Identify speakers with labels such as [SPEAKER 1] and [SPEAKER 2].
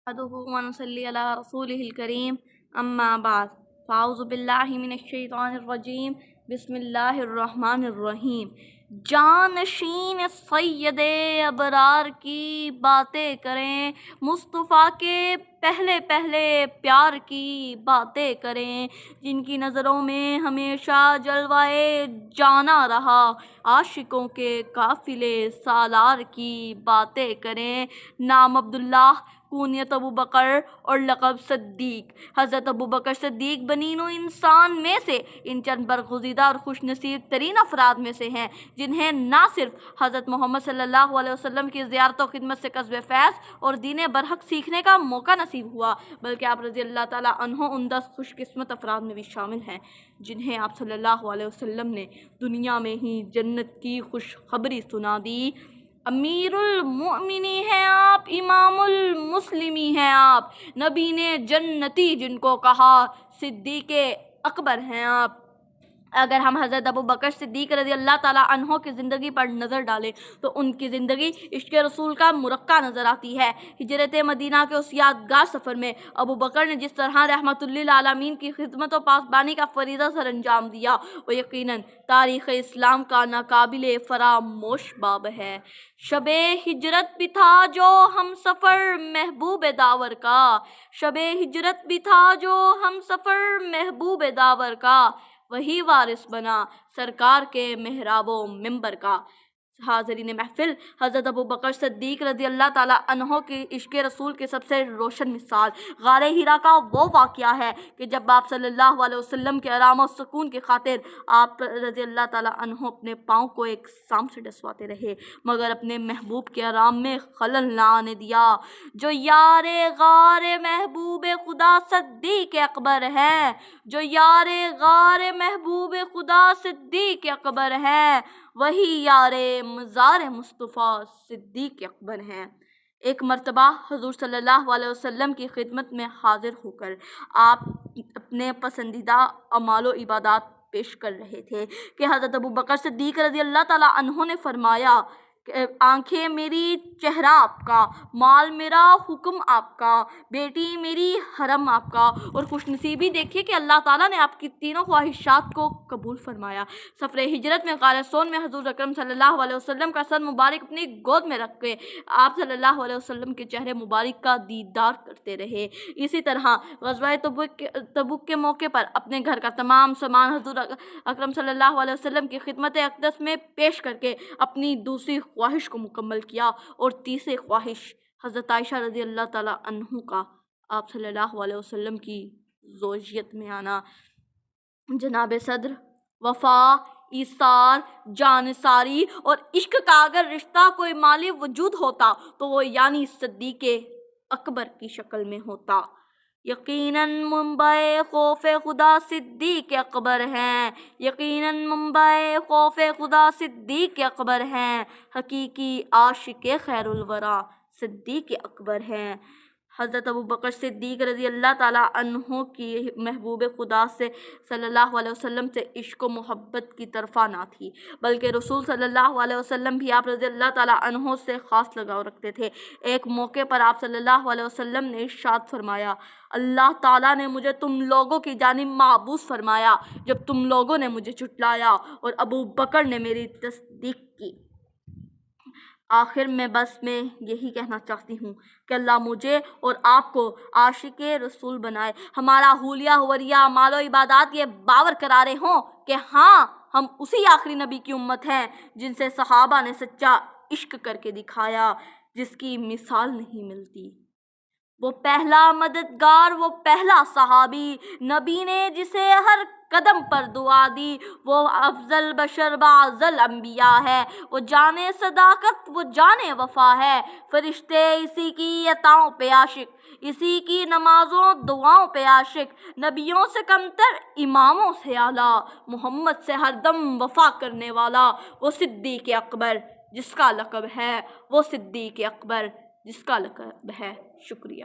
[SPEAKER 1] نحمده ونصلي على رسوله الكريم اما بعد فاعوذ باللہ من الشیطان الرجیم بسم اللہ الرحمن الرحیم۔ جانشین سید ابرار کی باتیں کریں، مصطفیٰ کے پہلے پہلے پیار کی باتیں کریں، جن کی نظروں میں ہمیشہ جلوائے جانا رہا، عاشقوں کے قافلے سالار کی باتیں کریں۔ نام عبداللہ، کنیت ابو بکر اور لقب صدیق۔ حضرت ابو بکر صدیق بنی نوع انسان میں سے ان چند برگزیدہ اور خوش نصیب ترین افراد میں سے ہیں جنہیں نہ صرف حضرت محمد صلی اللہ علیہ وسلم کی زیارت و خدمت سے کسب فیض اور دین برحق سیکھنے کا موقع نصیب ہوا، بلکہ آپ رضی اللہ تعالیٰ عنہ ان 10 خوش قسمت افراد میں بھی شامل ہیں جنہیں آپ صلی اللہ علیہ وسلم نے دنیا میں ہی جنت کی خوشخبری سنا دی۔ امیر المؤمنین ہیں آپ، امام المسلمین ہیں آپ، نبی نے جنتی جن کو کہا، صدیق اکبر ہیں آپ۔ اگر ہم حضرت ابو بکر صدیق رضی اللہ تعالیٰ عنہ کی زندگی پر نظر ڈالیں تو ان کی زندگی عشق رسول کا مرقع نظر آتی ہے۔ ہجرت مدینہ کے اس یادگار سفر میں ابو بکر نے جس طرح رحمت للعالمین کی خدمت و پاسبانی کا فریضہ سر انجام دیا، وہ یقیناً تاریخ اسلام کا ناقابل فراموش باب ہے۔ شب ہجرت بھی تھا جو ہم سفر محبوب داور کا، شب ہجرت بھی تھا جو ہم سفر محبوب داور کا، وہی وارث بنا سرکار کے محراب و منبر کا۔ حاضرین محفل، حضرت ابو بکر صدیق رضی اللہ تعالیٰ عنہ کی عشق رسول کی سب سے روشن مثال غار حرا کا وہ واقعہ ہے کہ جب آپ صلی اللہ علیہ وسلم کے آرام و سکون کی خاطر آپ رضی اللہ تعالیٰ عنہ اپنے پاؤں کو ایک سام سے ڈسواتے رہے مگر اپنے محبوب کے آرام میں خلل نہ آنے دیا۔ جو یار غار محبوب خدا صدیق اکبر ہے، جو یار غار محبوب خدا صدیق اکبر ہے، وہی یار مزار مصطفیٰ صدیق اکبر ہیں۔ ایک مرتبہ حضور صلی اللہ علیہ وسلم کی خدمت میں حاضر ہو کر آپ اپنے پسندیدہ اعمال و عبادات پیش کر رہے تھے کہ حضرت ابو بکر صدیق رضی اللہ تعالیٰ عنہ نے فرمایا کہ آنکھیں میری چہرہ آپ کا، مال میرا حکم آپ کا، بیٹی میری حرم آپ کا، اور خوش نصیبی دیکھیے کہ اللہ تعالیٰ نے آپ کی تینوں خواہشات کو قبول فرمایا۔ سفر ہجرت میں غار سون میں حضور اکرم صلی اللہ علیہ وسلم کا سر مبارک اپنی گود میں رکھ کے آپ صلی اللہ علیہ وسلم کے چہرے مبارک کا دیدار کرتے رہے۔ اسی طرح غزوہ تبوک کے موقع پر اپنے گھر کا تمام سامان حضور اکرم صلی اللہ علیہ وسلم کی خدمت اقدس میں پیش کر کے اپنی دوسری خواہش کو مکمل کیا، اور تیسری خواہش حضرت عائشہ رضی اللہ تعالیٰ عنہ کا آپ صلی اللہ علیہ وسلم کی زوجیت میں آنا۔ جناب صدر، وفا، ایثار، جانثاری اور عشق کا اگر رشتہ کوئی مالی وجود ہوتا تو وہ یعنی صدیق اکبر کی شکل میں ہوتا۔ یقیناً منبع خوف خدا صدیق اکبر ہیں، یقیناً منبع خوف خدا صدیق اکبر ہیں، حقیقی عاشق خیر الورا صدیق اکبر ہیں۔ حضرت ابو بکر صدیق رضی اللہ تعالیٰ عنہ کی محبوب خدا سے صلی اللہ علیہ وسلم سے عشق و محبت کی طرفہ نہ تھی، بلکہ رسول صلی اللہ علیہ وسلم بھی آپ رضی اللہ تعالیٰ عنہ سے خاص لگاؤ رکھتے تھے۔ ایک موقع پر آپ صلی اللہ علیہ وسلم نے ارشاد فرمایا، اللہ تعالیٰ نے مجھے تم لوگوں کی جانب معبوس فرمایا جب تم لوگوں نے مجھے جھٹلایا اور ابو بکر نے میری تصدیق کی۔ آخر میں بس میں یہی کہنا چاہتی ہوں کہ اللہ مجھے اور آپ کو عاشق رسول بنائے، ہمارا حولیہ حوریہ اعمال و عبادات یہ باور کرارے ہوں کہ ہاں ہم اسی آخری نبی کی امت ہیں جن سے صحابہ نے سچا عشق کر کے دکھایا، جس کی مثال نہیں ملتی۔ وہ پہلا مددگار، وہ پہلا صحابی، نبی نے جسے ہر قدم پر دعا دی، وہ افضل بشر باعظل انبیاء ہے، وہ جانے صداقت، وہ جانے وفا ہے۔ فرشتے اسی کی عطاؤں پہ عاشق، اسی کی نمازوں دعاؤں پہ عاشق، نبیوں سے کمتر اماموں سے اعلیٰ، محمد سے ہر دم وفا کرنے والا، وہ صدیق اکبر جس کا لقب ہے، وہ صدیق اکبر جس کا لقب ہے۔ شکریہ۔